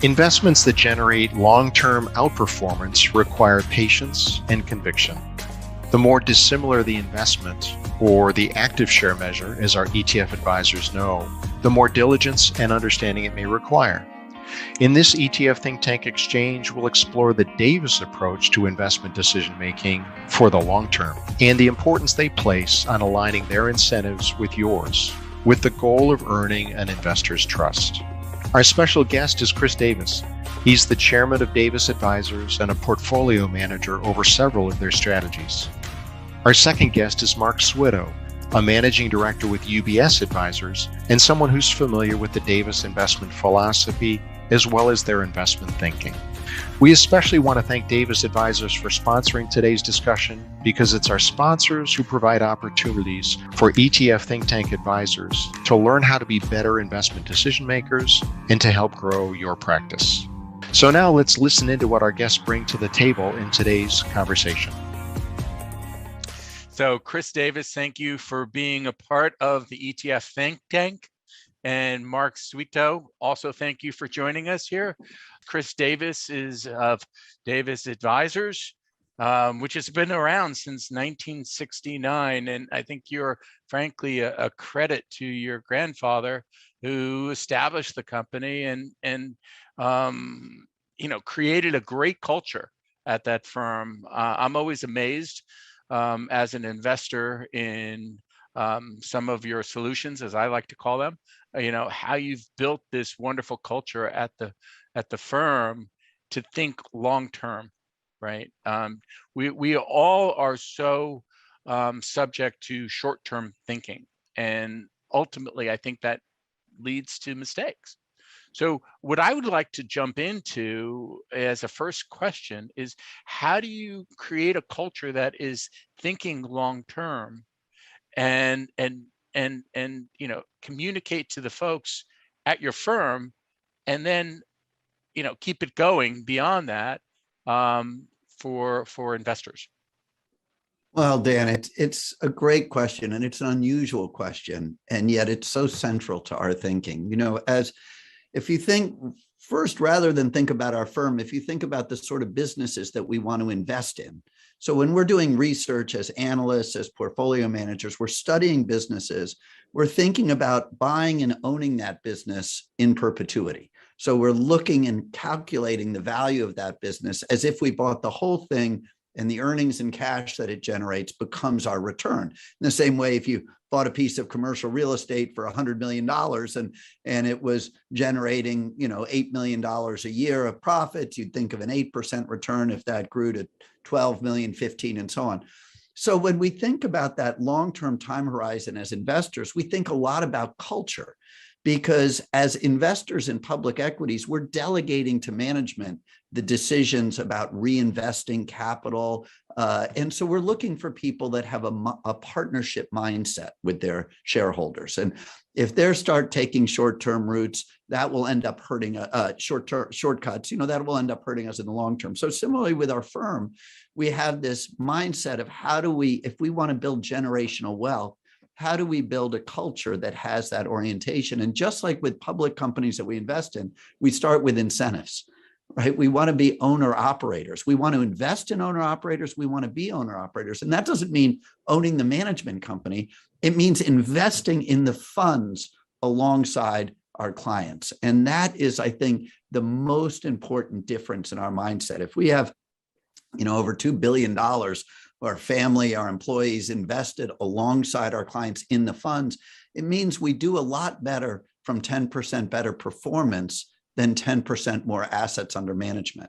Investments that generate long-term outperformance require patience and conviction. The more dissimilar the investment, or the active share measure, as our ETF advisors know, the more diligence and understanding it may require. In this ETF Think Tank Exchange, we'll explore the Davis approach to investment decision-making for the long term and the importance they place on aligning their incentives with yours, with the goal of earning an investor's trust. Our special guest is Chris Davis. He's the chairman of Davis Advisors and a portfolio manager over several of their strategies. Our second guest is Mark Switow, a managing director with UBS Advisors and someone who's familiar with the Davis investment philosophy as well as their investment thinking. We especially want to thank Davis Advisors for sponsoring today's discussion because it's our sponsors who provide opportunities for ETF Think Tank advisors to learn how to be better investment decision makers and to help grow your practice. So now let's listen into what our guests bring to the table in today's conversation. So Chris Davis, thank you for being a part of the ETF Think Tank. And Mark Switow, also thank you for joining us here. Chris Davis is of Davis Advisors, which has been around since 1969. And I think you're frankly a credit to your grandfather who established the company and created a great culture at that firm. I'm always amazed as an investor in some of your solutions, as I like to call them, how you've built this wonderful culture at the firm to think long term, right? We all are so subject to short term thinking, and ultimately, I think that leads to mistakes. So what I would like to jump into as a first question is, how do you create a culture that is thinking long term and communicate to the folks at your firm, and then keep it going beyond that for investors? Well, Dan, it's a great question, and it's an unusual question, and yet it's so central to our thinking. If you think first, rather than think about our firm, if you think about the sort of businesses that we want to invest in. So when we're doing research as analysts, as portfolio managers, we're studying businesses, we're thinking about buying and owning that business in perpetuity. So we're looking and calculating the value of that business as if we bought the whole thing, and the earnings and cash that it generates becomes our return. In the same way, if you bought a piece of commercial real estate for $100 million and it was generating, $8 million a year of profits, you'd think of an 8% return if that grew to 12 million, 15, and so on. So when we think about that long-term time horizon as investors, we think a lot about culture, because as investors in public equities, we're delegating to management the decisions about reinvesting capital. And so we're looking for people that have a partnership mindset with their shareholders. And if they start taking short-term routes, that will end up hurting shortcuts, that will end up hurting us in the long term. So similarly with our firm, we have this mindset of if we want to build generational wealth, how do we build a culture that has that orientation? And just like with public companies that we invest in, we start with incentives, right? We want to be owner operators. We want to invest in owner operators. We want to be owner operators. And that doesn't mean owning the management company. It means investing in the funds alongside our clients. And that is, I think, the most important difference in our mindset. If we have, over $2 billion, our family, our employees invested alongside our clients in the funds, it means we do a lot better from 10% better performance than 10% more assets under management.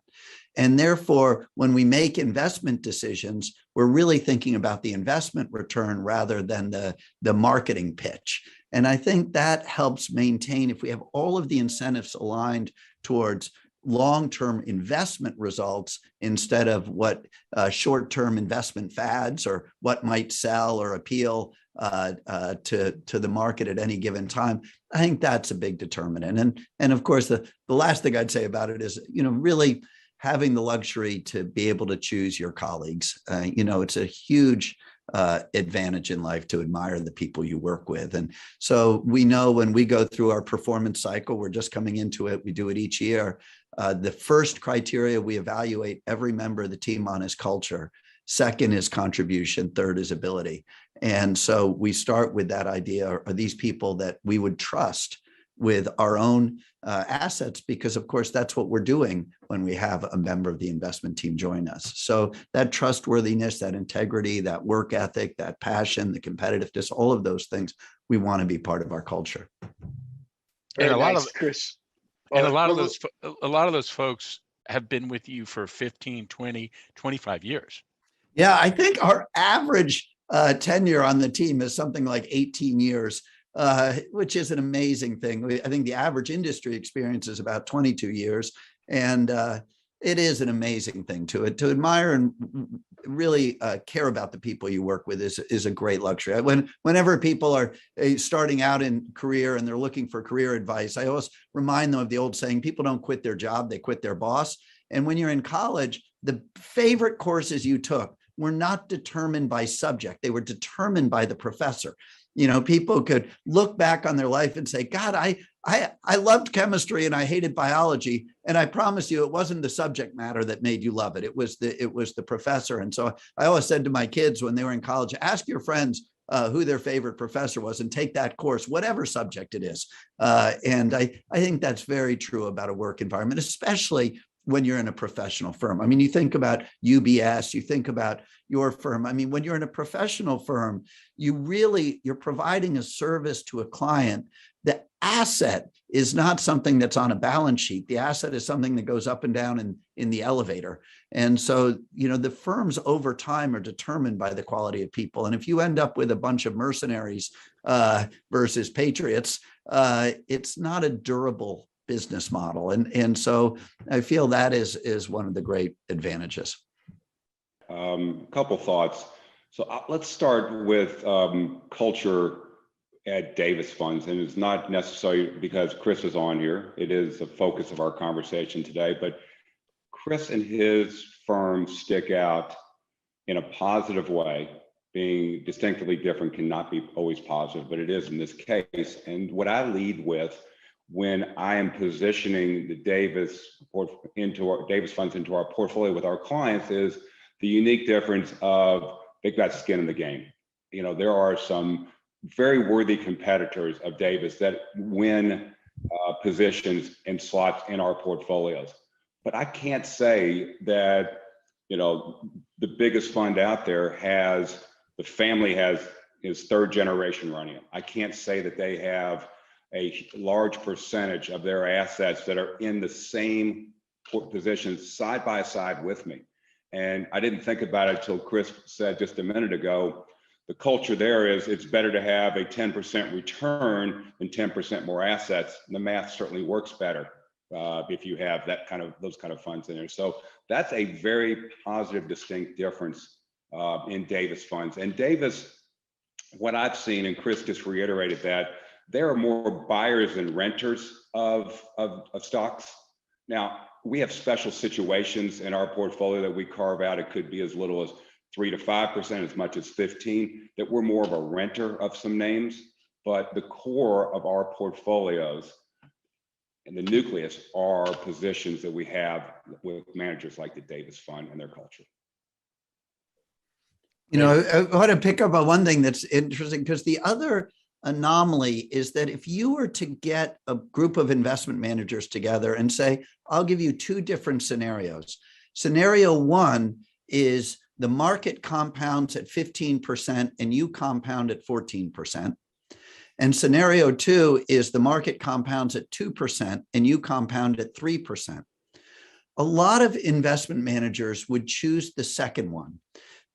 And therefore, when we make investment decisions, we're really thinking about the investment return rather than the marketing pitch. And I think that helps maintain, if we have all of the incentives aligned towards long-term investment results instead of what short-term investment fads or what might sell or appeal to the market at any given time, I think that's a big determinant. And of course, the last thing I'd say about it is, really having the luxury to be able to choose your colleagues. It's a huge advantage in life to admire the people you work with. And so we know when we go through our performance cycle, we're just coming into it, we do it each year. The first criteria we evaluate every member of the team on is culture. Second is contribution. Third is ability. And so we start with that idea, are these people that we would trust with our own assets? Because of course, that's what we're doing when we have a member of the investment team join us. So that trustworthiness, that integrity, that work ethic, that passion, the competitiveness, all of those things, we want to be part of our culture. And Very a lot nice, of Chris. and a lot of those folks have been with you for 15, 20, 25 years. Yeah, I think our average tenure on the team is something like 18 years, which is an amazing thing. I think the average industry experience is about 22 years. And it is an amazing thing to admire and really care about the people you work with is a great luxury. Whenever people are starting out in career and they're looking for career advice, I always remind them of the old saying, people don't quit their job, they quit their boss. And when you're in college, the favorite courses you took were not determined by subject. They were determined by the professor. You know, people could look back on their life and say, God, I loved chemistry and I hated biology. And I promise you, it wasn't the subject matter that made you love it. It was the professor. And so I always said to my kids when they were in college, ask your friends who their favorite professor was and take that course, whatever subject it is. And I think that's very true about a work environment, especially when you're in a professional firm. I mean, you think about UBS, you think about your firm. I mean, when you're in a professional firm, you're providing a service to a client. The asset is not something that's on a balance sheet. The asset is something that goes up and down in the elevator. And so, you know, the firms over time are determined by the quality of people. And if you end up with a bunch of mercenaries versus patriots, it's not a durable business model. And so I feel that is one of the great advantages. Couple thoughts. So let's start with culture at Davis Funds. And it's not necessarily because Chris is on here. It is the focus of our conversation today. But Chris and his firm stick out in a positive way. Being distinctively different cannot be always positive, but it is in this case. And what I lead with when I am positioning the Davis funds into our portfolio with our clients is the unique difference of they've got skin in the game. You know, there are some very worthy competitors of Davis that win positions and slots in our portfolios. But I can't say that, you know, the biggest fund out there the family is third generation running it. I can't say that they have a large percentage of their assets that are in the same positions side by side with me. And I didn't think about it until Chris said just a minute ago, the culture there is it's better to have a 10% return than 10% more assets. And the math certainly works better if you have those kind of funds in there. So that's a very positive, distinct difference in Davis funds. And Davis, what I've seen, and Chris just reiterated that, there are more buyers than renters of stocks. Now, we have special situations in our portfolio that we carve out. It could be as little as 3 to 5%, as much as 15%, that we're more of a renter of some names. But the core of our portfolios and the nucleus are positions that we have with managers like the Davis Fund and their culture. You know, I want to pick up on one thing that's interesting, because the other anomaly is that if you were to get a group of investment managers together and say, I'll give you two different scenarios. Scenario one is the market compounds at 15% and you compound at 14%. And scenario two is the market compounds at 2% and you compound at 3%. A lot of investment managers would choose the second one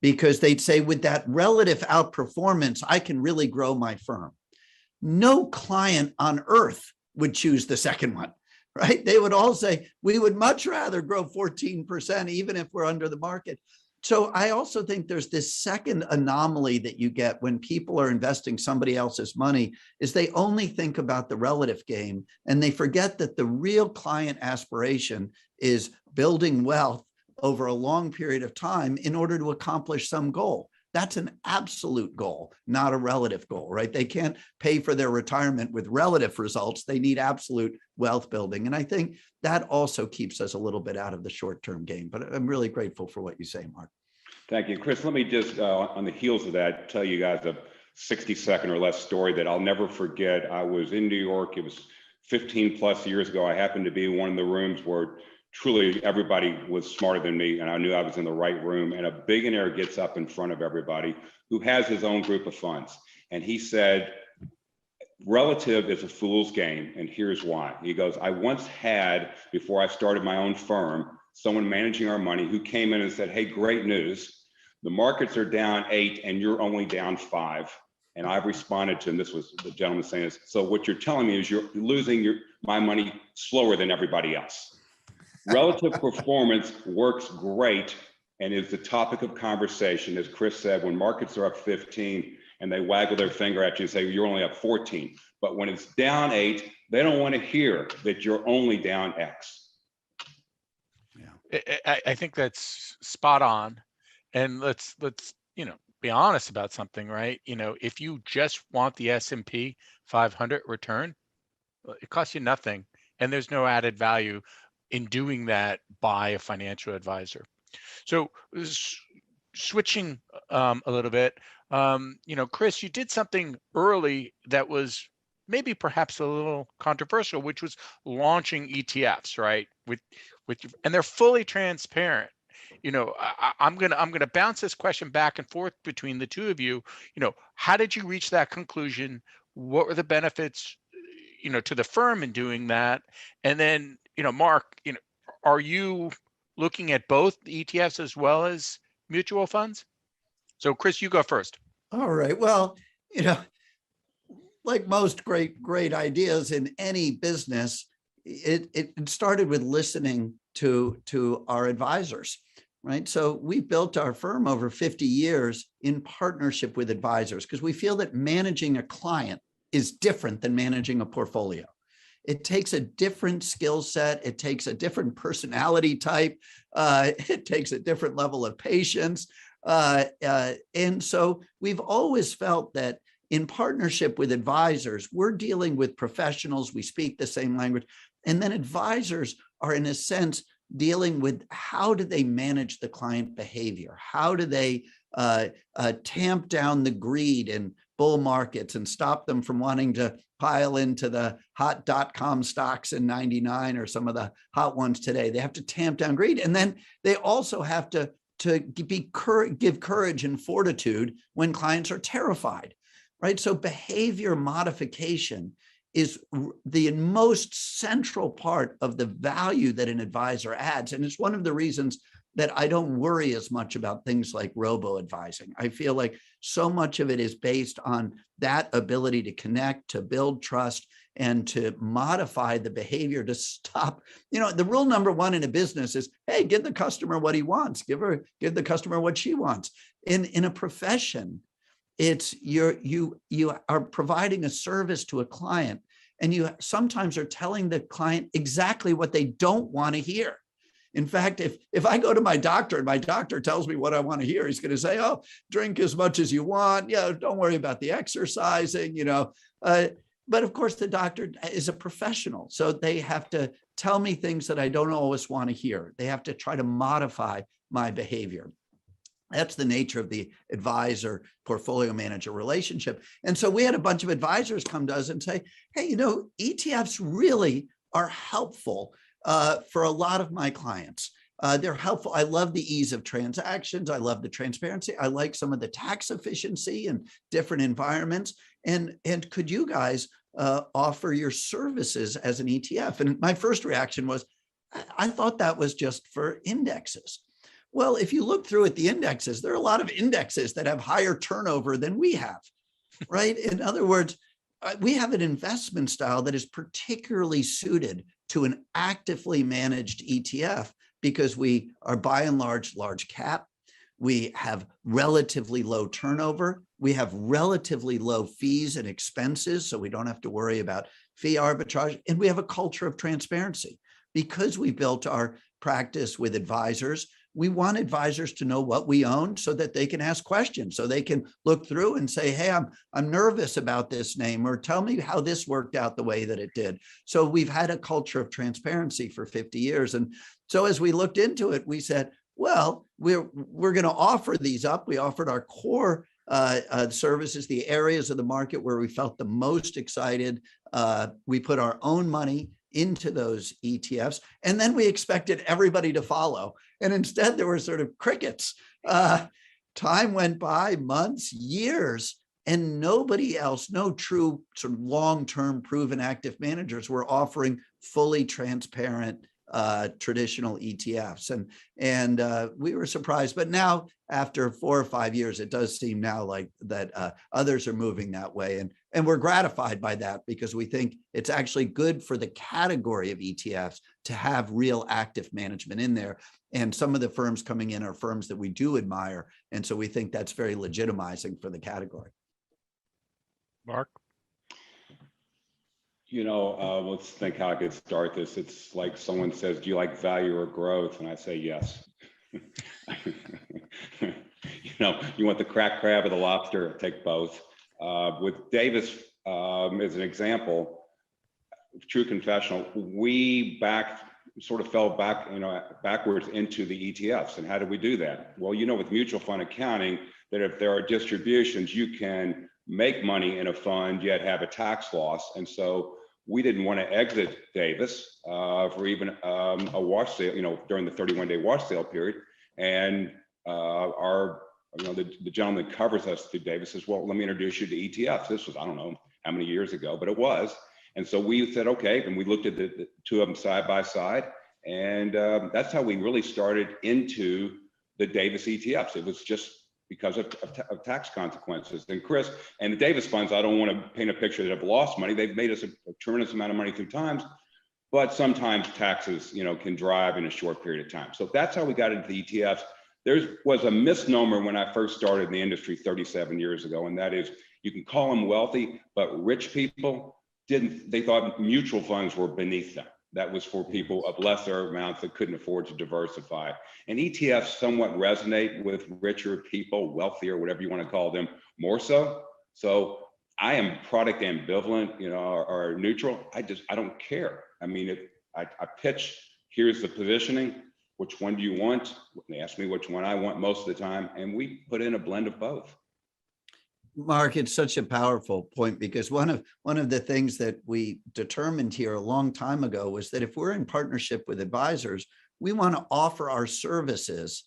because they'd say, with that relative outperformance, I can really grow my firm. No client on earth would choose the second one, right? They would all say, we would much rather grow 14%, even if we're under the market. So I also think there's this second anomaly that you get when people are investing somebody else's money, is they only think about the relative game and they forget that the real client aspiration is building wealth over a long period of time in order to accomplish some goal. That's an absolute goal, not a relative goal, right? They can't pay for their retirement with relative results. They need absolute wealth building. And I think that also keeps us a little bit out of the short-term game. But I'm really grateful for what you say, Mark. Thank you. Chris, let me just, on the heels of that, tell you guys a 60-second or less story that I'll never forget. I was in New York. It was 15 plus years ago. I happened to be in one of the rooms where truly everybody was smarter than me, and I knew I was in the right room. And a billionaire gets up in front of everybody who has his own group of funds. And he said, relative is a fool's game, and here's why. He goes, I once had, before I started my own firm, someone managing our money who came in and said, hey, great news. The markets are down 8 and you're only down 5. And I've responded to him, this was the gentleman saying this, so what you're telling me is you're losing my money slower than everybody else. Relative performance works great and is the topic of conversation. As Chris said, when markets are up 15 and they waggle their finger at you and say, you're only up 14. But when it's down 8, they don't want to hear that you're only down X. Yeah, I think that's spot on. And let's be honest about something, right? If you just want the S&P 500 return, it costs you nothing. And there's no added value in doing that by a financial advisor. So switching a little bit, Chris, you did something early that was maybe perhaps a little controversial, which was launching ETFs, right? And they're fully transparent. I'm gonna bounce this question back and forth between the two of you. How did you reach that conclusion? What were the benefits, to the firm in doing that? And then, Mark, are you looking at both ETFs as well as mutual funds? So Chris, you go first. All right. Well, like most great ideas in any business, it started with listening to our advisors, right? So we built our firm over 50 years in partnership with advisors because we feel that managing a client is different than managing a portfolio. It takes a different skill set. It takes a different personality type. It takes a different level of patience. And so we've always felt that in partnership with advisors, we're dealing with professionals. We speak the same language. And then advisors are, in a sense, dealing with how do they manage the client behavior? How do they tamp down the greed in bull markets and stop them from wanting to pile into the hot .com stocks in 99 or some of the hot ones today? They have to tamp down greed. And then they also have to give courage and fortitude when clients are terrified, right? So behavior modification is the most central part of the value that an advisor adds. And it's one of the reasons that I don't worry as much about things like robo-advising. I feel like so much of it is based on that ability to connect, to build trust, and to modify the behavior to stop. The rule number one in a business is, hey, give the customer what he wants. Give the customer what she wants. In a profession, it's you are providing a service to a client, and you sometimes are telling the client exactly what they don't want to hear. In fact, if I go to my doctor and my doctor tells me what I want to hear, he's going to say, oh, drink as much as you want. Don't worry about the exercising, But of course, the doctor is a professional. So they have to tell me things that I don't always want to hear. They have to try to modify my behavior. That's the nature of the advisor portfolio manager relationship. And so we had a bunch of advisors come to us and say, hey, ETFs really are helpful for a lot of my clients. They're helpful. I love the ease of transactions. I love the transparency. I like some of the tax efficiency in different environments. And could you guys offer your services as an ETF? And my first reaction was, I thought that was just for indexes. Well, if you look through at the indexes, there are a lot of indexes that have higher turnover than we have, right? In other words, we have an investment style that is particularly suited to an actively managed ETF because we are by and large cap. We have relatively low turnover. We have relatively low fees and expenses, so we don't have to worry about fee arbitrage. And we have a culture of transparency. Because we built our practice with advisors, we want advisors to know what we own so that they can ask questions, so they can look through and say, hey, I'm nervous about this name, or tell me how this worked out the way that it did. So we've had a culture of transparency for 50 years. And so as we looked into it, we said, well, we're going to offer these up. We offered our core services, the areas of the market where we felt the most excited. We put our own money into those ETFs, and then we expected everybody to follow. And instead, there were sort of crickets. Time went by, months, years, and nobody else, no true sort of long-term proven active managers were offering fully transparent traditional ETFs. And we were surprised. But now, after 4 or 5 years, it does seem now like that others are moving that way. And we're gratified by that, because we think it's actually good for the category of ETFs to have real active management in there. And some of the firms coming in are firms that we do admire. And so we think that's very legitimizing for the category. Mark? Let's think how I could start this. It's like someone says, do you like value or growth? And I say, yes. You want the cracked crab or the lobster? Take both. With Davis as an example, true confessional, we sort of fell backwards into the ETFs. And how did we do that? Well, with mutual fund accounting, that if there are distributions, you can make money in a fund yet have a tax loss. And so we didn't want to exit Davis for even a wash sale, during the 31-day wash sale period. And the gentleman that covers us through Davis says, well, let me introduce you to ETFs. This was, I don't know how many years ago, but it was. And so we said, okay, and we looked at the two of them side by side. And that's how we really started into the Davis ETFs. It was just because of tax consequences. And Chris, and the Davis funds, I don't want to paint a picture that have lost money. They've made us a tremendous amount of money through times, but sometimes taxes, can drive in a short period of time. So that's how we got into the ETFs. There was a misnomer when I first started in the industry 37 years ago, and that is you can call them wealthy, but rich people they thought mutual funds were beneath them. That was for people of lesser amounts that couldn't afford to diversify. And ETFs somewhat resonate with richer people, wealthier, whatever you want to call them, more so. So I am product ambivalent, or neutral. I don't care. I mean, I pitch, here's the positioning. Which one do you want? They ask me which one I want most of the time, and we put in a blend of both. Mark, it's such a powerful point, because one of the things that we determined here a long time ago was that if we're in partnership with advisors, we want to offer our services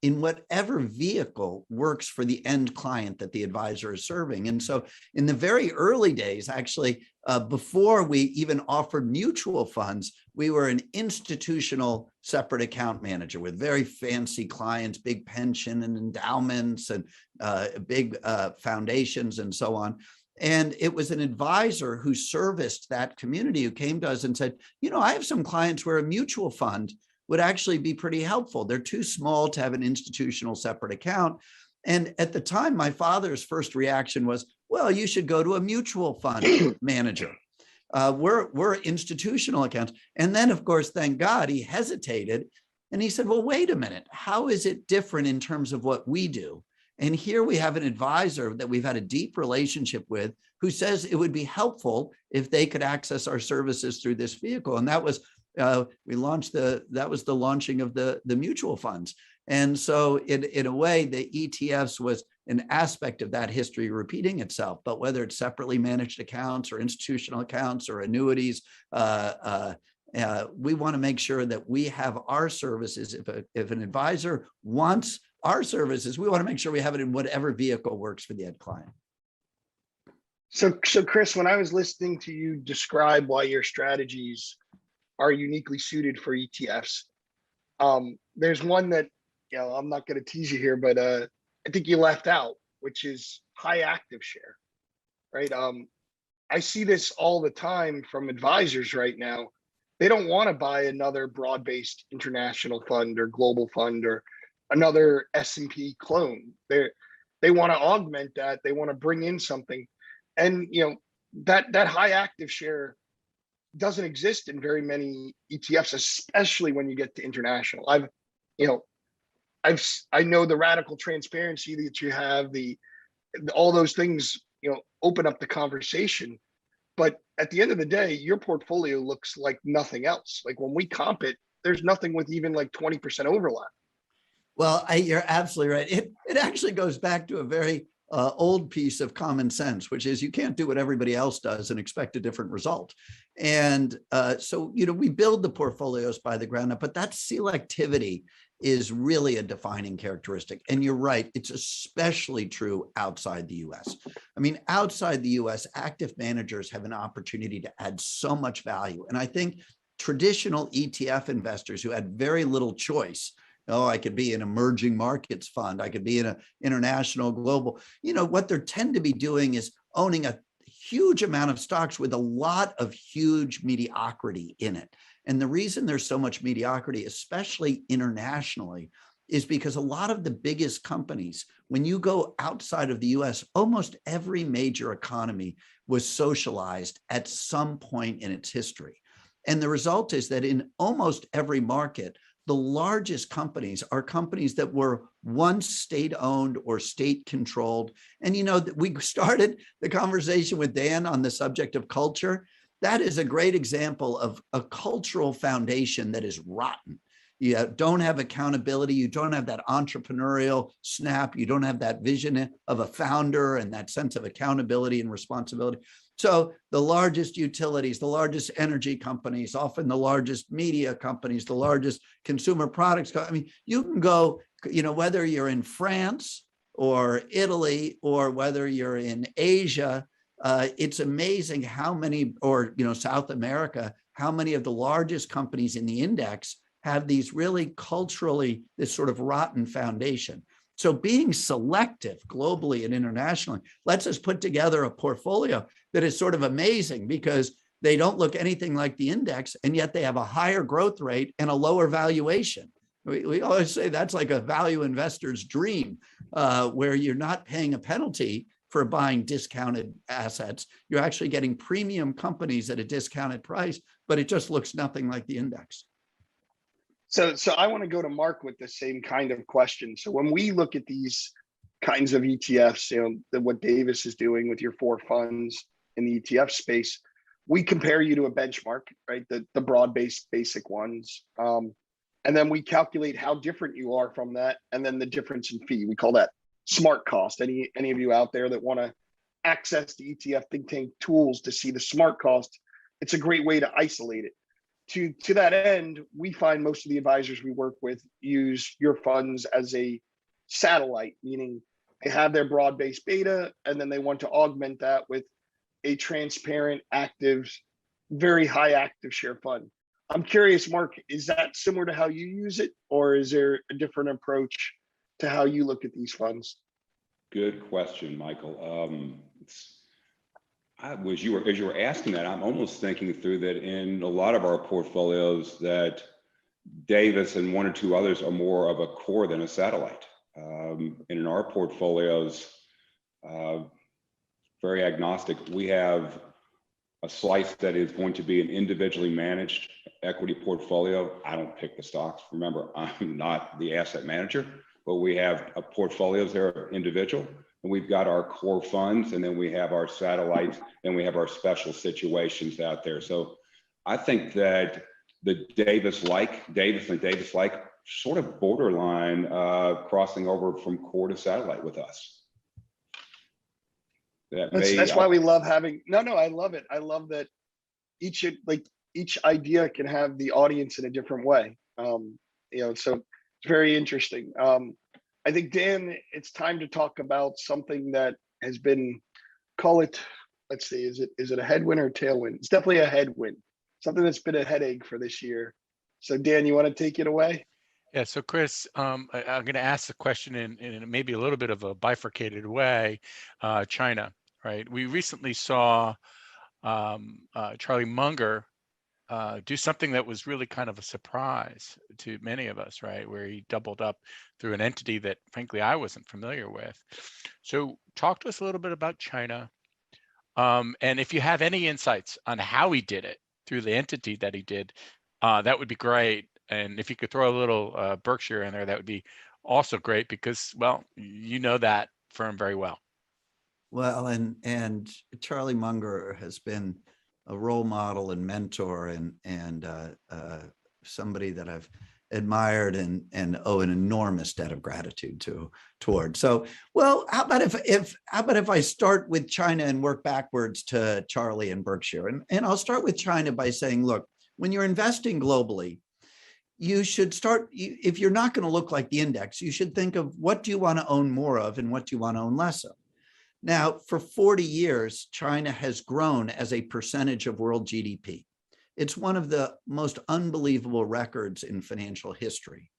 in whatever vehicle works for the end client that the advisor is serving. And so in the very early days, actually, before we even offered mutual funds, we were an institutional separate account manager with very fancy clients, big pension and endowments and big foundations and so on. And it was an advisor who serviced that community who came to us and said, I have some clients where a mutual fund would actually be pretty helpful. They're too small to have an institutional separate account. And at the time, my father's first reaction was, well, you should go to a mutual fund manager. We're institutional accounts. And then, of course, thank God, he hesitated. And he said, well, wait a minute. How is it different in terms of what we do? And here we have an advisor that we've had a deep relationship with who says it would be helpful if they could access our services through this vehicle. And that was that was the launching of the mutual funds. And so in a way, the ETFs was an aspect of that history repeating itself. But whether it's separately managed accounts or institutional accounts or annuities, we want to make sure that we have our services. If an advisor wants our services, we want to make sure we have it in whatever vehicle works for the end client. So Chris, when I was listening to you describe why your strategies are uniquely suited for ETFs, there's one that, I'm not going to tease you here, but I think you left out, which is high active share, right? I see this all the time from advisors right now. They don't want to buy another broad-based international fund or global fund or another S&P clone. They want to augment that. They want to bring in something. And that high active share doesn't exist in very many ETFs, especially when you get to international. I know the radical transparency that you have, all those things, open up the conversation. But at the end of the day, your portfolio looks like nothing else. Like when we comp it, there's nothing with even like 20% overlap. Well, you're absolutely right. It actually goes back to a very old piece of common sense, which is you can't do what everybody else does and expect a different result. And so, we build the portfolios by the ground up, but that selectivity is really a defining characteristic. And you're right, it's especially true outside the US. I mean, outside the US, active managers have an opportunity to add so much value. And I think traditional ETF investors who had very little choice, I could be an emerging markets fund, I could be in an international global, what they tend to be doing is owning a huge amount of stocks with a lot of huge mediocrity in it. And the reason there's so much mediocrity, especially internationally, is because a lot of the biggest companies, when you go outside of the US, almost every major economy was socialized at some point in its history. And the result is that in almost every market, the largest companies are companies that were once state-owned or state-controlled. And we started the conversation with Dan on the subject of culture. That is a great example of a cultural foundation that is rotten. You don't have accountability. You don't have that entrepreneurial snap. You don't have that vision of a founder and that sense of accountability and responsibility. So the largest utilities, the largest energy companies, often the largest media companies, the largest consumer products. I mean, you can go, whether you're in France or Italy or whether you're in Asia, it's amazing how many, or South America, how many of the largest companies in the index have these really culturally, this sort of rotten foundation. So being selective globally and internationally lets us put together a portfolio that is sort of amazing because they don't look anything like the index, and yet they have a higher growth rate and a lower valuation. We always say that's like a value investor's dream, where you're not paying a penalty for buying discounted assets. You're actually getting premium companies at a discounted price, but it just looks nothing like the index. So I want to go to Mark with the same kind of question. So when we look at these kinds of ETFs, what Davis is doing with your 4 funds in the ETF space, we compare you to a benchmark, right? The broad-based basic ones. And then we calculate how different you are from that, and then the difference in fee. We call that smart cost. Any of you out there that want to access the ETF think tank tools to see the smart cost, it's a great way to isolate it. To that end, we find most of the advisors we work with use your funds as a satellite, meaning they have their broad-based beta, and then they want to augment that with a transparent, active, very high active share fund. I'm curious, Mark, is that similar to how you use it, or is there a different approach to how you look at these funds? Good question, Michael. As you were asking that, I'm almost thinking through that in a lot of our portfolios that Davis and 1 or 2 others are more of a core than a satellite. And in our portfolios, very agnostic. We have a slice that is going to be an individually managed equity portfolio. I don't pick the stocks. Remember, I'm not the asset manager, but we have portfolios that are individual. And we've got our core funds, and then we have our satellites, and we have our special situations out there. So I think that the Davis-like sort of borderline crossing over from core to satellite with us. That's why we love having, I love it. I love that each idea can have the audience in a different way. So it's very interesting. I think, Dan, it's time to talk about something that has been, let's see, is it a headwind or a tailwind? It's definitely a headwind, something that's been a headache for this year. So Dan, you want to take it away? Yeah, so Chris, I'm going to ask the question in maybe a little bit of a bifurcated way. China, right? We recently saw Charlie Munger do something that was really kind of a surprise to many of us, right? Where he doubled up through an entity that, frankly, I wasn't familiar with. So talk to us a little bit about China. And if you have any insights on how he did it through the entity that he did, that would be great. And if you could throw a little Berkshire in there, that would be also great because, well, you know that firm very well. Well, and Charlie Munger has been a role model and mentor and somebody that I've admired and owe an enormous debt of gratitude toward. So, well, how about if I start with China and work backwards to Charlie and Berkshire? And I'll start with China by saying, look, when you're investing globally, you should start, if you're not going to look like the index, you should think of what do you want to own more of and what do you want to own less of. Now, for 40 years, China has grown as a percentage of world GDP. It's one of the most unbelievable records in financial history.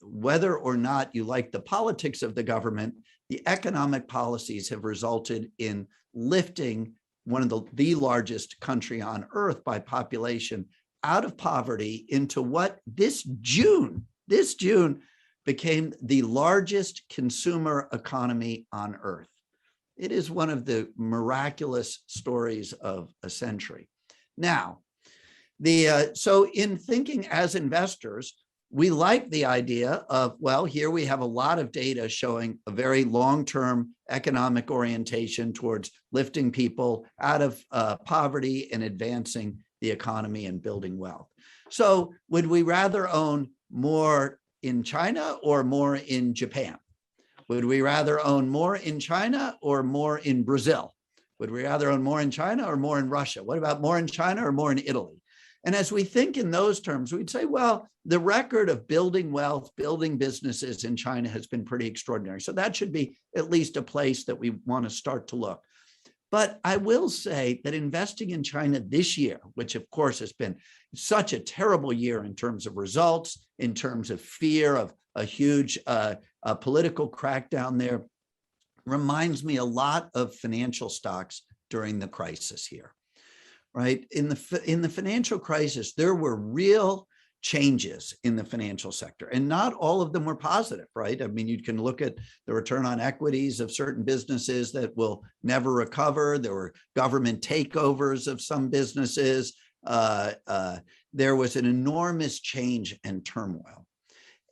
Whether or not you like the politics of the government, the economic policies have resulted in lifting one of the largest country on earth by population out of poverty into what this June became the largest consumer economy on earth. It is one of the miraculous stories of a century. Now, so in thinking as investors, we like the idea of, well, here we have a lot of data showing a very long-term economic orientation towards lifting people out of poverty and advancing the economy and building wealth. So would we rather own more in China or more in Japan? Would we rather own more in China or more in Brazil? Would we rather own more in China or more in Russia? What about more in China or more in Italy? And as we think in those terms, we'd say, well, the record of building wealth, building businesses in China has been pretty extraordinary. So that should be at least a place that we want to start to look. But I will say that investing in China this year, which of course has been such a terrible year in terms of results, in terms of fear of a huge political crackdown there, reminds me a lot of financial stocks during the crisis here, right? In the financial crisis, there were real changes in the financial sector, and not all of them were positive, right? I mean, you can look at the return on equities of certain businesses that will never recover. There were government takeovers of some businesses. There was an enormous change and turmoil.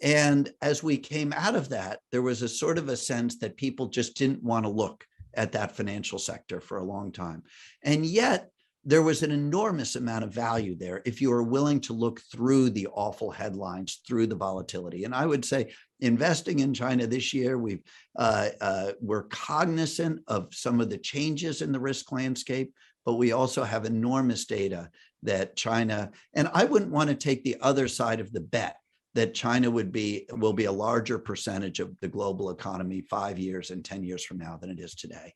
And as we came out of that, there was a sort of a sense that people just didn't want to look at that financial sector for a long time. And yet, there was an enormous amount of value there if you were willing to look through the awful headlines, through the volatility. And I would say investing in China this year, we're cognizant of some of the changes in the risk landscape, but we also have enormous data that China, and I wouldn't want to take the other side of the bet that China will be a larger percentage of the global economy 5 years and 10 years from now than it is today.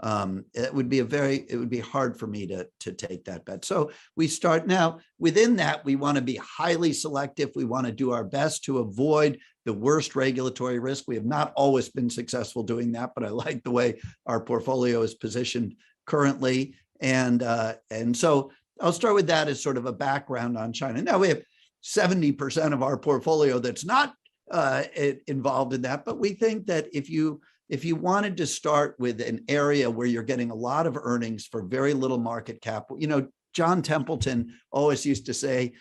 It would be hard for me to take that bet. So we start now. Within that, we want to be highly selective. We want to do our best to avoid the worst regulatory risk. We have not always been successful doing that, but I like the way our portfolio is positioned currently. And so I'll start with that as sort of a background on China. Now we have 70% of our portfolio that's not involved in that, but we think that if you wanted to start with an area where you're getting a lot of earnings for very little market cap, John Templeton always used to say,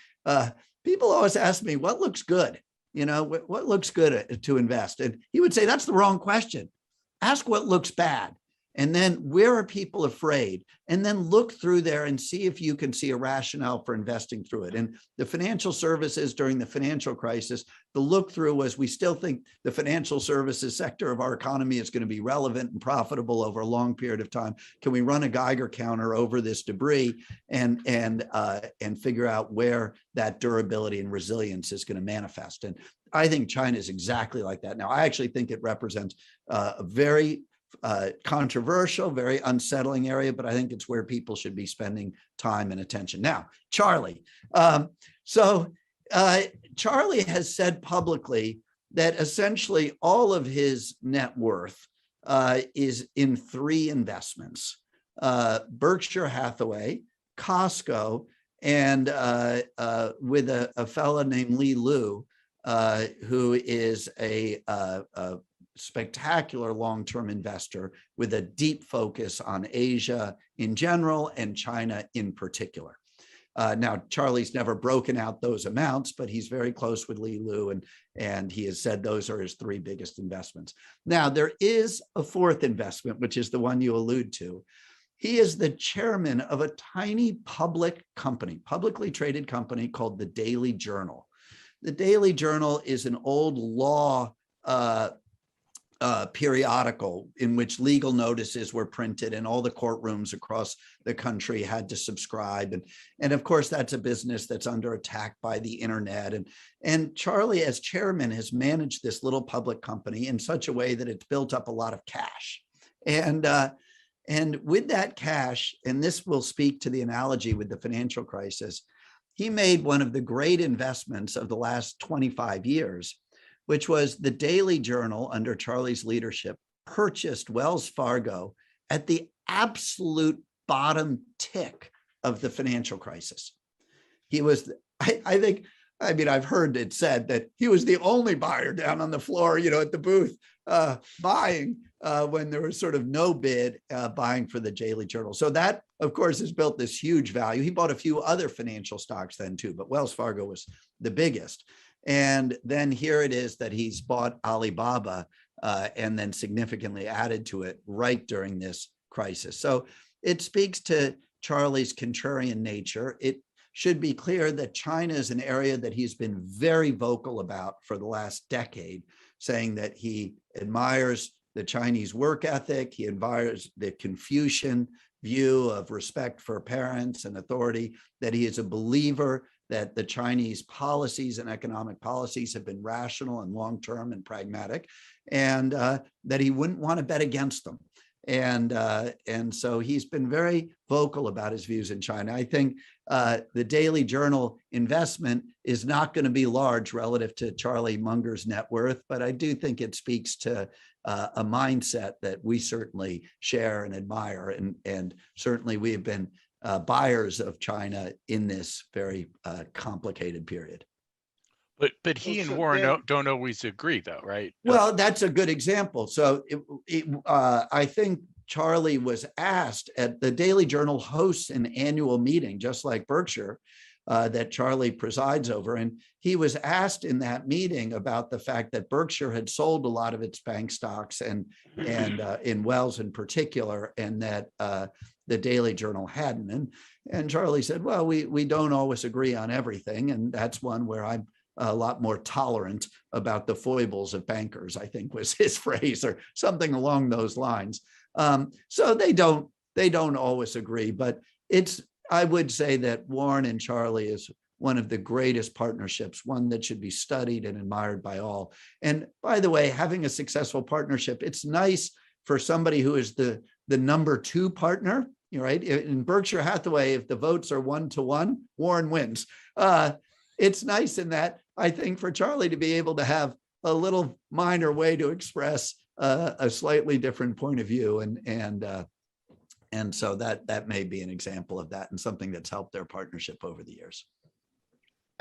people always ask me, what looks good? What looks good to invest? And he would say, that's the wrong question. Ask what looks bad. And then where are people afraid? And then look through there and see if you can see a rationale for investing through it. And the financial services during the financial crisis, the look through was we still think the financial services sector of our economy is going to be relevant and profitable over a long period of time. Can we run a Geiger counter over this debris and figure out where that durability and resilience is going to manifest? And I think China is exactly like that. Now, I actually think it represents a very controversial, very unsettling area, but I think it's where people should be spending time and attention. Now, Charlie. Charlie has said publicly that essentially all of his net worth is in 3 investments: Berkshire Hathaway, Costco, and with a fellow named Li Lu, who is a spectacular long-term investor with a deep focus on Asia in general and China in particular. Now, Charlie's never broken out those amounts, but he's very close with Li Lu, and he has said those are his 3 biggest investments. Now, there is a 4th investment, which is the one you allude to. He is the chairman of a tiny public company, publicly traded company called the Daily Journal. The Daily Journal is an old law periodical in which legal notices were printed, and all the courtrooms across the country had to subscribe. And of course, that's a business that's under attack by the internet. And Charlie, as chairman, has managed this little public company in such a way that it's built up a lot of cash. And with that cash, and this will speak to the analogy with the financial crisis, he made one of the great investments of the last 25 years, which was the Daily Journal under Charlie's leadership purchased Wells Fargo at the absolute bottom tick of the financial crisis. He was, I mean, I've heard it said that he was the only buyer down on the floor, at the booth, buying when there was sort of no bid, buying for the Daily Journal. So that, of course, has built this huge value. He bought a few other financial stocks then too, but Wells Fargo was the biggest. And then here it is that he's bought Alibaba and then significantly added to it right during this crisis. So it speaks to Charlie's contrarian nature. It should be clear that China is an area that he's been very vocal about for the last decade, saying that he admires the Chinese work ethic, he admires the Confucian view of respect for parents and authority, that he is a believer that the Chinese policies and economic policies have been rational and long-term and pragmatic, and that he wouldn't want to bet against them. And so he's been very vocal about his views in China. I think the Daily Journal investment is not going to be large relative to Charlie Munger's net worth, but I do think it speaks to a mindset that we certainly share and admire. And certainly we have been buyers of China in this very complicated period. But he and Warren don't always agree, though, right? Well, that's a good example. So I think Charlie was asked at the Daily Journal hosts an annual meeting, just like Berkshire, that Charlie presides over. And he was asked in that meeting about the fact that Berkshire had sold a lot of its bank stocks and in Wells in particular, and that the Daily Journal hadn't. And Charlie said, well, we don't always agree on everything. And that's one where I'm a lot more tolerant about the foibles of bankers, I think was his phrase, or something along those lines. So they don't always agree, but I would say that Warren and Charlie is one of the greatest partnerships, one that should be studied and admired by all. And by the way, having a successful partnership, it's nice for somebody who is the number 2 partner, right? In Berkshire Hathaway, if the votes are 1-1, Warren wins. It's nice in that, I think, for Charlie to be able to have a little minor way to express a slightly different point of view, and so that may be an example of that and something that's helped their partnership over the years.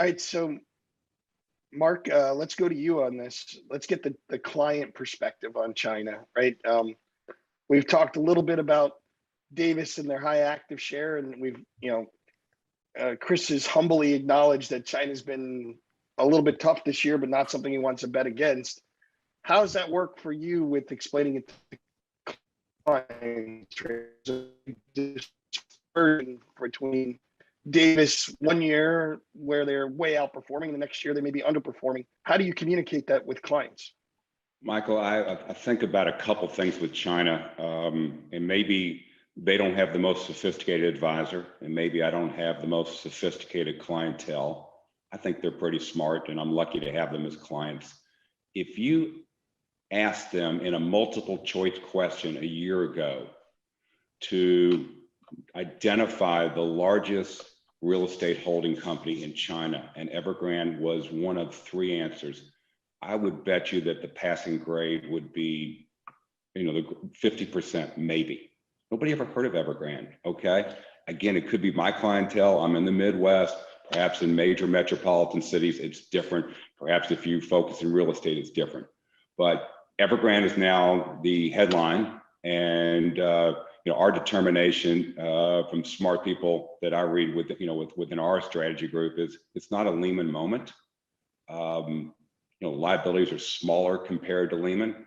All right, so Mark, let's go to you on this. Let's get the client perspective on China, right? We've talked a little bit about Davis and their high active share, and we've, Chris has humbly acknowledged that China's been a little bit tough this year, but not something he wants to bet against. How does that work for you with explaining it to clients? Between Davis one year where they're way outperforming, the next year they may be underperforming. How do you communicate that with clients? Michael, I think about a couple things with China, and maybe they don't have the most sophisticated advisor, and maybe I don't have the most sophisticated clientele. I think they're pretty smart, and I'm lucky to have them as clients. If you ask them in a multiple choice question a year ago to identify the largest real estate holding company in China, and Evergrande was one of 3 answers, I would bet you that the passing grade would be, the 50% maybe. Nobody ever heard of Evergrande, okay? Again, it could be my clientele. I'm in the Midwest, perhaps in major metropolitan cities, it's different. Perhaps if you focus in real estate, it's different. But Evergrande is now the headline, and our determination from smart people that I read within our strategy group is it's not a Lehman moment. Liabilities are smaller compared to Lehman.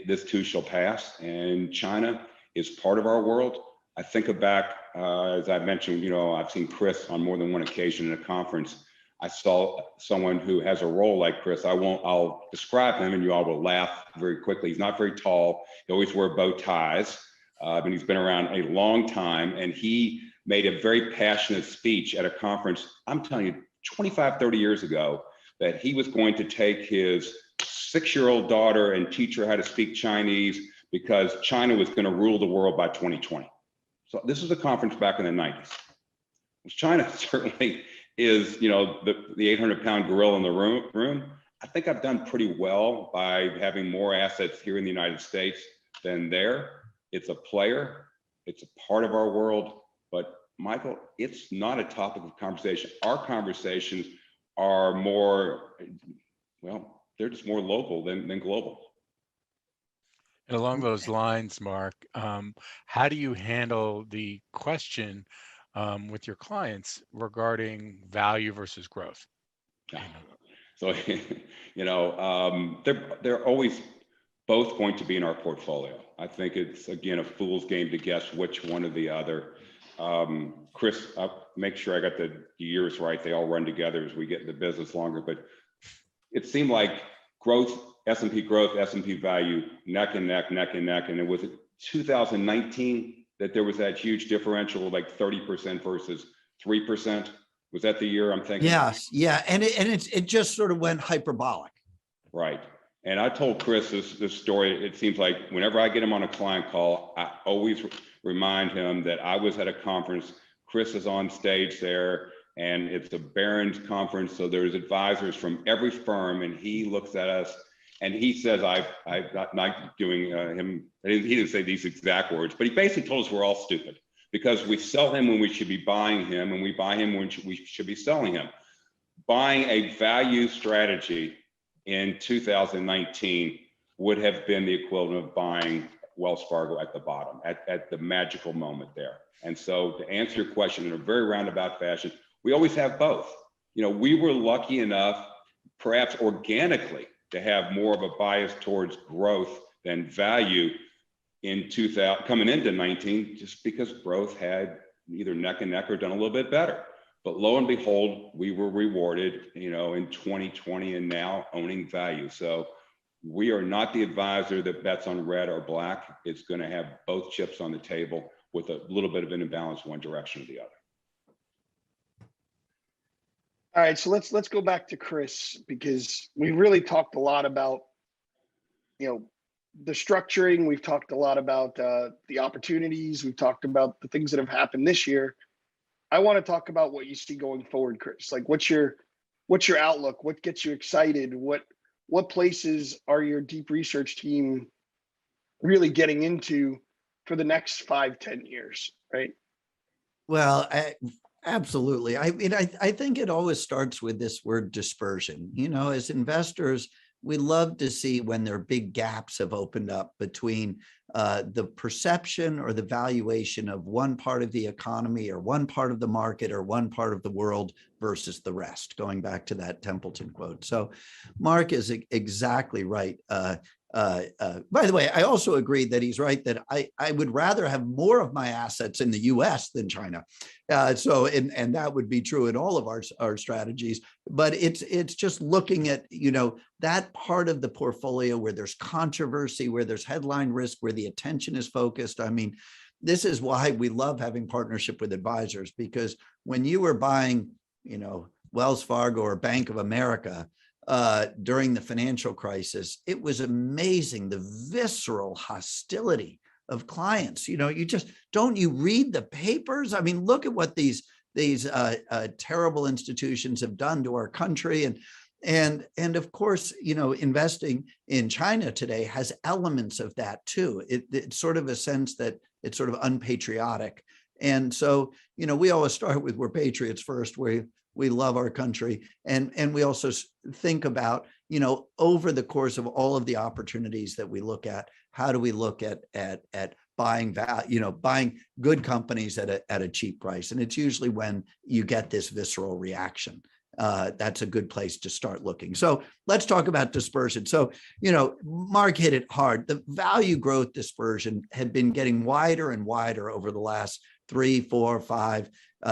This too shall pass, and China is part of our world. I think back, as I mentioned, I've seen Chris on more than one occasion in a conference. I saw someone who has a role like Chris. I'll describe him and you all will laugh very quickly. He's not very tall. He always wears bow ties, and he's been around a long time. And he made a very passionate speech at a conference, I'm telling you, 25, 30 years ago, that he was going to take his 6-year-old daughter and teach her how to speak Chinese because China was going to rule the world by 2020. So this was a conference back in the 90s. China certainly is, the 800-pound gorilla in the room. I think I've done pretty well by having more assets here in the United States than there. It's a player. It's a part of our world. But Michael, it's not a topic of conversation. Our conversations are more, they're just more local than global. And along those lines, Mark, how do you handle the question with your clients regarding value versus growth? So, they're always both going to be in our portfolio. I think it's, again, a fool's game to guess which one or the other. Chris, I'll make sure I got the years right. They all run together as we get in the business longer, but it seemed like growth, S&P growth, S&P value, neck and neck. And it was 2019 that there was that huge differential, like 30% versus 3%. Was that the year I'm thinking? Yes. Yeah. And it just sort of went hyperbolic. Right. And I told Chris this story. It seems like whenever I get him on a client call, I always remind him that I was at a conference. Chris is on stage there, and it's a Barron's conference. So there's advisors from every firm, and he looks at us and he says, I'm not doing him. He didn't say these exact words, but he basically told us we're all stupid because we sell him when we should be buying him, and we buy him when we should be selling him. Buying a value strategy in 2019 would have been the equivalent of buying Wells Fargo at the bottom, at the magical moment there. And so to answer your question in a very roundabout fashion, we always have both. We were lucky enough, perhaps organically, to have more of a bias towards growth than value in 2000, coming into 19, just because growth had either neck and neck or done a little bit better. But lo and behold, we were rewarded, in 2020 and now owning value. So we are not the advisor that bets on red or black. It's going to have both chips on the table with a little bit of an imbalance one direction or the other. All right, so let's go back to Chris, because we really talked a lot about, the structuring. We've talked a lot about the opportunities. We've talked about the things that have happened this year. I want to talk about what you see going forward, Chris. Like, what's your outlook? What gets you excited? What places are your deep research team really getting into for the next 5-10 years, right? Well, absolutely. I mean, I think it always starts with this word dispersion. As investors, we love to see when there are big gaps have opened up between the perception or the valuation of one part of the economy or one part of the market or one part of the world versus the rest, going back to that Templeton quote. So Mark is exactly right. By the way, I also agree that he's right that I would rather have more of my assets in the US than China. And that would be true in all of our strategies. But it's just looking at, that part of the portfolio where there's controversy, where there's headline risk, where the attention is focused. I mean, this is why we love having partnership with advisors, because when you were buying, Wells Fargo or Bank of America, during the financial crisis, it was amazing, the visceral hostility of clients. Don't you read the papers? I mean, look at what these terrible institutions have done to our country. And of course, investing in China today has elements of that too. It's sort of a sense that it's sort of unpatriotic. And so, we always start with we're patriots first. We love our country. And we also think about, over the course of all of the opportunities that we look at, how do we look at buying buying good companies at a cheap price. And it's usually when you get this visceral reaction. That's a good place to start looking. So let's talk about dispersion. So, Mark hit it hard. The value growth dispersion had been getting wider and wider over the last 3, 4, 5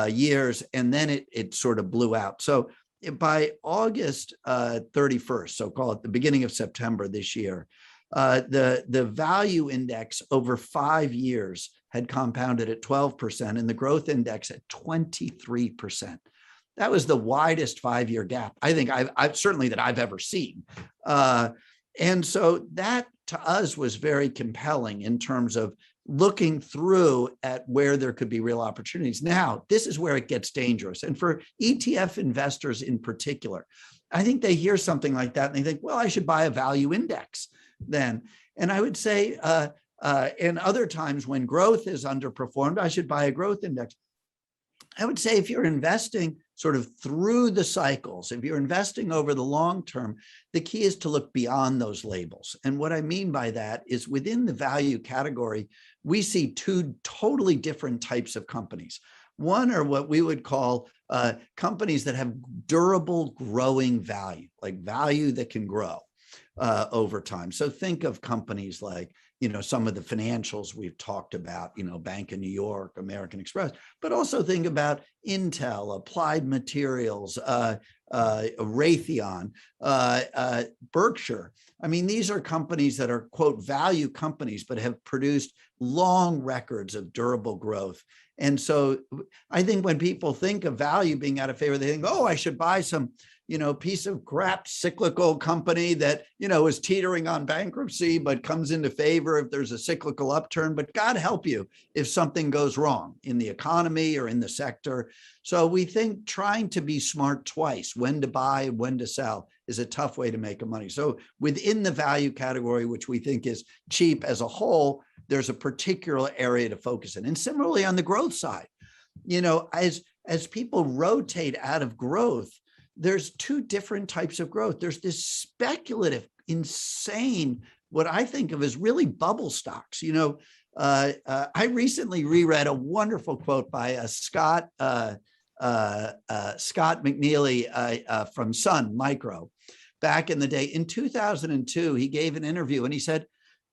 years, and then it sort of blew out. So by August 31st, so call it the beginning of September this year, the value index over 5 years had compounded at 12% and the growth index at 23%. That was the widest 5-year gap I think I've certainly that I've ever seen. And so that to us was very compelling in terms of looking through at where there could be real opportunities. Now, this is where it gets dangerous. And for ETF investors in particular, I think they hear something like that and they think, well, I should buy a value index then. And I would say, in other times when growth is underperformed, I should buy a growth index. I would say if you're investing sort of through the cycles, if you're investing over the long term, the key is to look beyond those labels. And what I mean by that is within the value category, we see 2 totally different types of companies. One are what we would call companies that have durable growing value, like value that can grow over time. So think of companies like, some of the financials we've talked about, Bank of New York, American Express, but also think about Intel, Applied Materials, Raytheon, Berkshire. I mean, these are companies that are, quote, value companies, but have produced long records of durable growth. And so I think when people think of value being out of favor, they think, oh, I should buy some, piece of crap cyclical company that, is teetering on bankruptcy, but comes into favor if there's a cyclical upturn. But God help you if something goes wrong in the economy or in the sector. So we think trying to be smart twice, when to buy, when to sell, is a tough way to make money. So within the value category, which we think is cheap as a whole, there's a particular area to focus in. And similarly on the growth side, as people rotate out of growth, there's 2 different types of growth. There's this speculative, insane, what I think of as really bubble stocks. I recently reread a wonderful quote by Scott McNealy from Sun Micro back in the day. In 2002, he gave an interview and he said,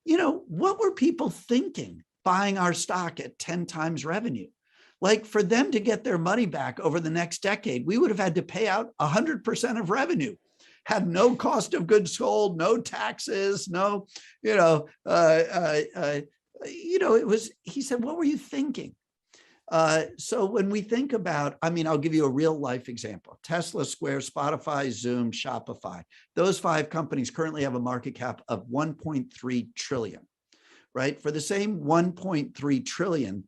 what were people thinking buying our stock at 10 times revenue? Like for them to get their money back over the next decade, we would have had to pay out 100% of revenue, have no cost of goods sold, no taxes, no, it was, he said, what were you thinking? So when we think about, I'll give you a real life example. Tesla, Square, Spotify, Zoom, Shopify. Those 5 companies currently have a market cap of 1.3 trillion, right? For the same 1.3 trillion,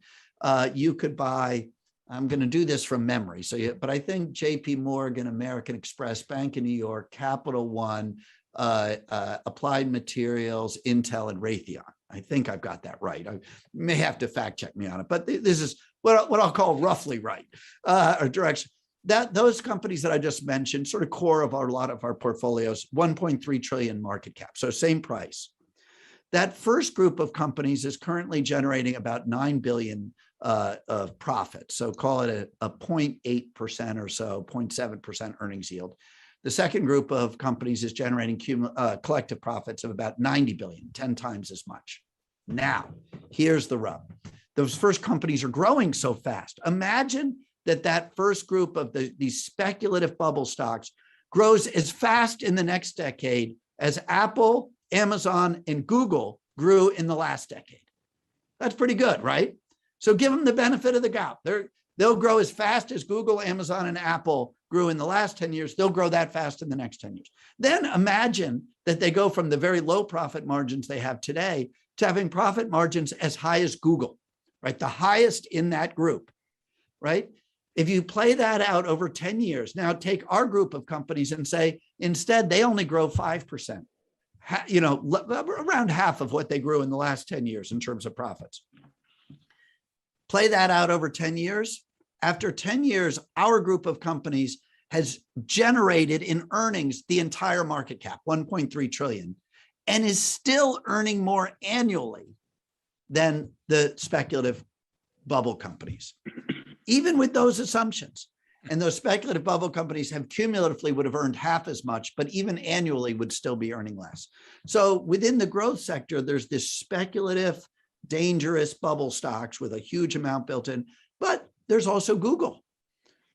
you could buy, I'm going to do this from memory. But I think JP Morgan, American Express, Bank of New York, Capital One, Applied Materials, Intel, and Raytheon. I think I've got that right. I may have to fact check me on it, but this is what I'll call roughly right, or direction. Those companies that I just mentioned, sort of core of a lot of our portfolios, 1.3 trillion market cap. So same price. That first group of companies is currently generating about 9 billion of profit. So call it a 0.8% or so, 0.7% earnings yield. The second group of companies is generating collective profits of about 90 billion, 10 times as much. Now, here's the rub. Those first companies are growing so fast. Imagine that first group of these speculative bubble stocks grows as fast in the next decade as Apple, Amazon, and Google grew in the last decade. That's pretty good, right? So give them the benefit of the doubt. They'll grow as fast as Google, Amazon, and Apple grew in the last 10 years. They'll grow that fast in the next 10 years. Then imagine that they go from the very low profit margins they have today to having profit margins as high as Google, right? The highest in that group, right? If you play that out over 10 years, now take our group of companies and say, instead, they only grow 5%, around half of what they grew in the last 10 years in terms of profits. Play that out over 10 years. After 10 years, our group of companies has generated in earnings the entire market cap, 1.3 trillion, and is still earning more annually than the speculative bubble companies, even with those assumptions. And those speculative bubble companies have cumulatively would have earned half as much, but even annually would still be earning less. So within the growth sector, there's this speculative, dangerous bubble stocks with a huge amount built in, but there's also Google,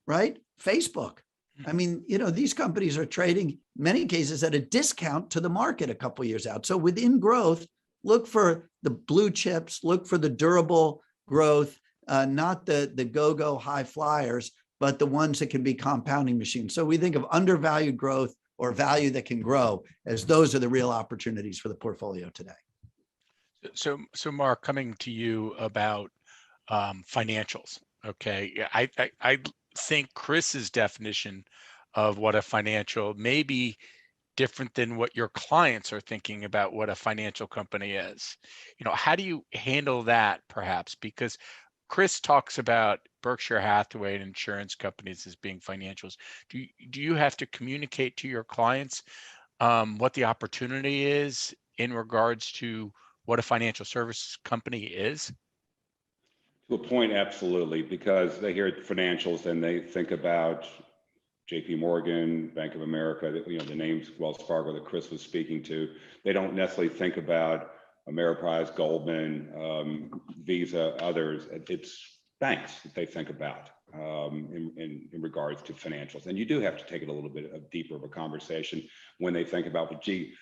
right? Facebook. I mean, these companies are trading in many cases at a discount to the market a couple of years out. So within growth, look for the blue chips, look for the durable growth, not the go-go high flyers, but the ones that can be compounding machines. So we think of undervalued growth or value that can grow as those are the real opportunities for the portfolio today. So Mark, coming to you about financials. Okay, I think Chris's definition of what a financial may be different than what your clients are thinking about what a financial company is. How do you handle that, perhaps? Because Chris talks about Berkshire Hathaway and insurance companies as being financials. Do you have to communicate to your clients what the opportunity is in regards to what a financial services company is? To a point, absolutely, because they hear financials and they think about JP Morgan, Bank of America, the names, Wells Fargo that Chris was speaking to. They don't necessarily think about Ameriprise, Goldman, Visa, others. It's banks that they think about in regards to financials. And you do have to take it a little bit deeper of a conversation when they think about, well, gee,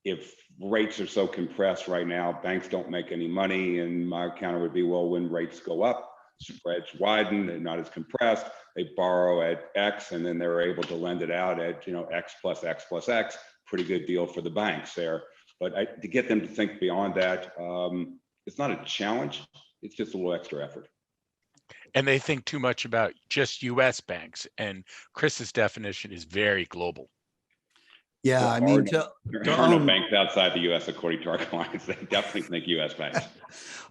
if rates are so compressed right now, banks don't make any money. And my counter would be, well, when rates go up, spreads widen, they're not as compressed, they borrow at X, and then they're able to lend it out at X plus X plus X. Pretty good deal for the banks there. But to get them to think beyond that, it's not a challenge. It's just a little extra effort. And they think too much about just U.S. banks. And Chris's definition is very global. Yeah, There I mean, there are no banks outside the U.S. according to our clients. They definitely think U.S. banks.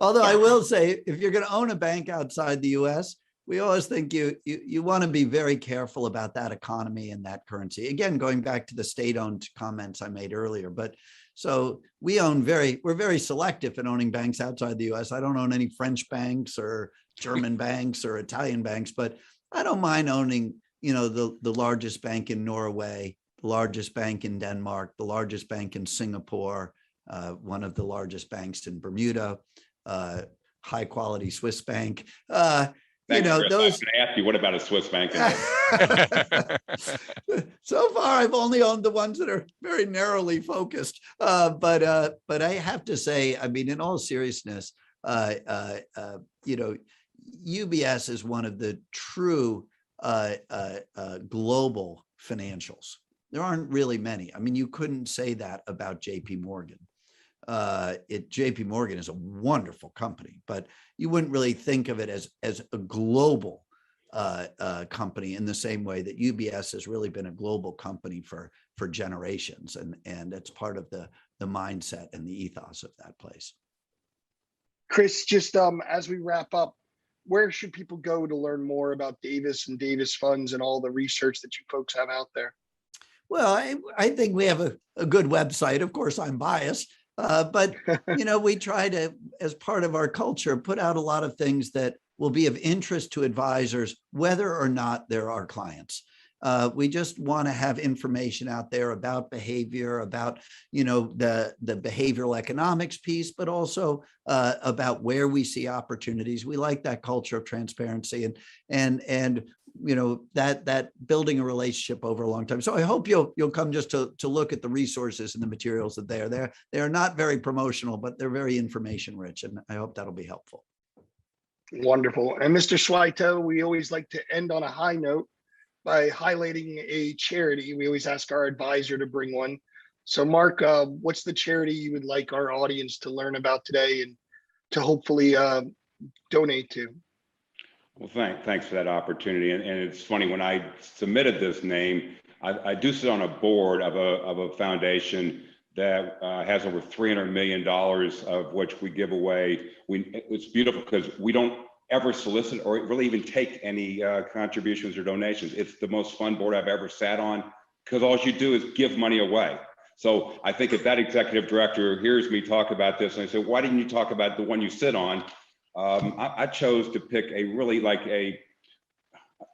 Although I will say, if you're going to own a bank outside the U.S., we always think you want to be very careful about that economy and that currency. Again, going back to the state-owned comments I made earlier, but so we're very selective in owning banks outside the U.S. I don't own any French banks or German banks or Italian banks, but I don't mind owning, the largest bank in Norway, the largest bank in Denmark, the largest bank in Singapore, one of the largest banks in Bermuda, high quality Swiss bank. Thanks, Chris. Those. I was going to ask you, what about a Swiss bank? So far, I've only owned the ones that are very narrowly focused. But I have to say, I mean, in all seriousness, UBS is one of the true global financials. There aren't really many. I mean, you couldn't say that about JP Morgan. JP Morgan is a wonderful company, but you wouldn't really think of it as a global company in the same way that UBS has really been a global company for generations, and it's part of the mindset and the ethos of that place. Chris, just as we wrap up, where should people go to learn more about Davis and Davis funds and all the research that you folks have out there? Well, I think we have a good website. Of course, I'm biased. But, we try to, as part of our culture, put out a lot of things that will be of interest to advisors, whether or not they're our clients. We just want to have information out there about behavior, about, the behavioral economics piece, but also about where we see opportunities. We like that culture of transparency and that building a relationship over a long time. So I hope you'll come just to look at the resources and the materials that they are not very promotional, but they're very information rich, and I hope that'll be helpful. Wonderful. And Mr. Switow, we always like to end on a high note by highlighting a charity. We always ask our advisor to bring one. So Mark, what's the charity you would like our audience to learn about today and to hopefully donate to? Well, thanks for that opportunity. And it's funny, when I submitted this name, I do sit on a board of a foundation that has over $300 million, of which we give away. It's beautiful because we don't ever solicit or really even take any contributions or donations. It's the most fun board I've ever sat on, because all you do is give money away. So I think if that executive director hears me talk about this and I say, why didn't you talk about the one you sit on? I chose to pick a really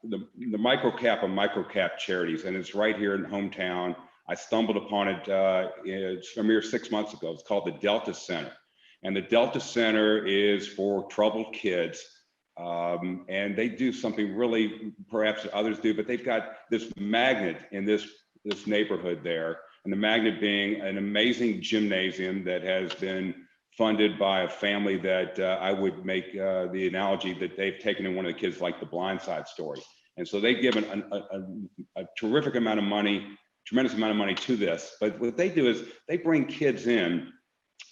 the microcap of microcap charities, and it's right here in hometown. I stumbled upon it it's a mere 6 months ago. It's called the Delta Center. And the Delta Center is for troubled kids. And they do something really perhaps others do, but they've got this magnet in this neighborhood there. And the magnet being an amazing gymnasium that has been funded by a family that I would make the analogy that they've taken in one of the kids like the Blind Side story. And so they've given a terrific amount of money, tremendous amount of money to this. But what they do is they bring kids in,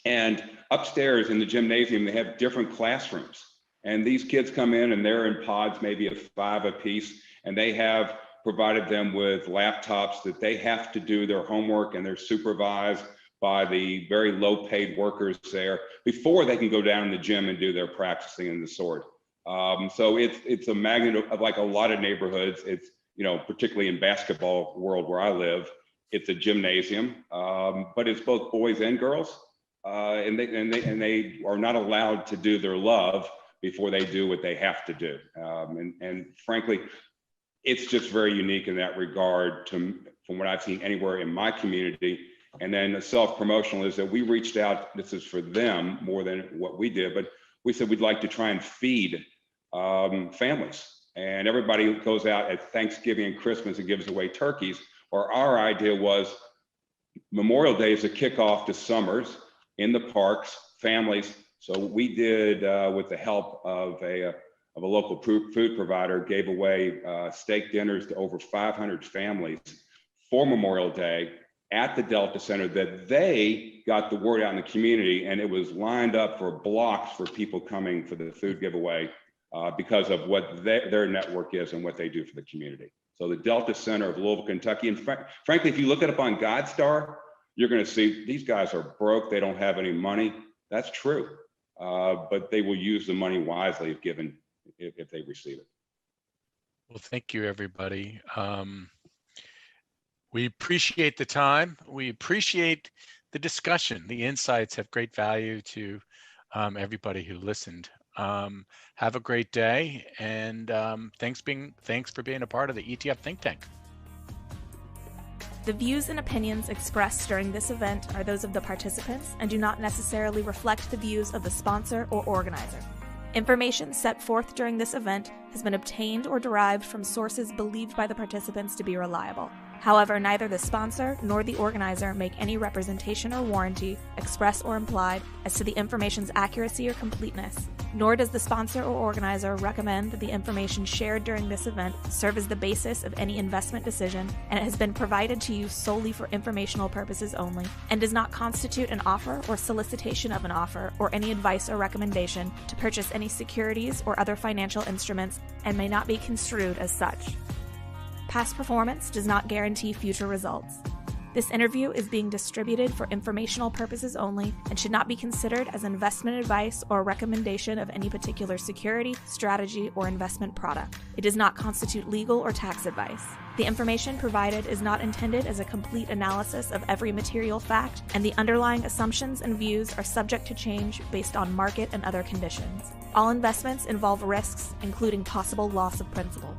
and upstairs in the gymnasium, they have different classrooms. And these kids come in and they're in pods, maybe of 5 apiece, and they have provided them with laptops that they have to do their homework, and they're supervised by the very low paid workers there before they can go down in the gym and do their practicing and the sort. So it's a magnet of like a lot of neighborhoods. It's, particularly in basketball world where I live, it's a gymnasium, but it's both boys and girls. And they are not allowed to do their love before they do what they have to do. And frankly, it's just very unique in that regard from what I've seen anywhere in my community. And then the self-promotional is that we reached out, this is for them more than what we did, but we said we'd like to try and feed families. And everybody goes out at Thanksgiving and Christmas and gives away turkeys. Or our idea was Memorial Day is a kickoff to summers in the parks, families. So we did, with the help of a local food provider, gave away steak dinners to over 500 families for Memorial Day at the Delta Center, that they got the word out in the community, and it was lined up for blocks for people coming for the food giveaway because of what their network is and what they do for the community. So the Delta Center of Louisville, Kentucky, and frankly, if you look it up on GodStar, you're going to see these guys are broke. They don't have any money. That's true, but they will use the money wisely if they receive it. Well, thank you, everybody. We appreciate the time. We appreciate the discussion. The insights have great value to everybody who listened. Have a great day, and thanks for being a part of the ETF Think Tank. The views and opinions expressed during this event are those of the participants and do not necessarily reflect the views of the sponsor or organizer. Information set forth during this event has been obtained or derived from sources believed by the participants to be reliable. However, neither the sponsor nor the organizer make any representation or warranty, express or implied, as to the information's accuracy or completeness, nor does the sponsor or organizer recommend that the information shared during this event serve as the basis of any investment decision, and it has been provided to you solely for informational purposes only, and does not constitute an offer or solicitation of an offer or any advice or recommendation to purchase any securities or other financial instruments, and may not be construed as such. Past performance does not guarantee future results. This interview is being distributed for informational purposes only and should not be considered as investment advice or recommendation of any particular security, strategy, or investment product. It does not constitute legal or tax advice. The information provided is not intended as a complete analysis of every material fact, and the underlying assumptions and views are subject to change based on market and other conditions. All investments involve risks, including possible loss of principal.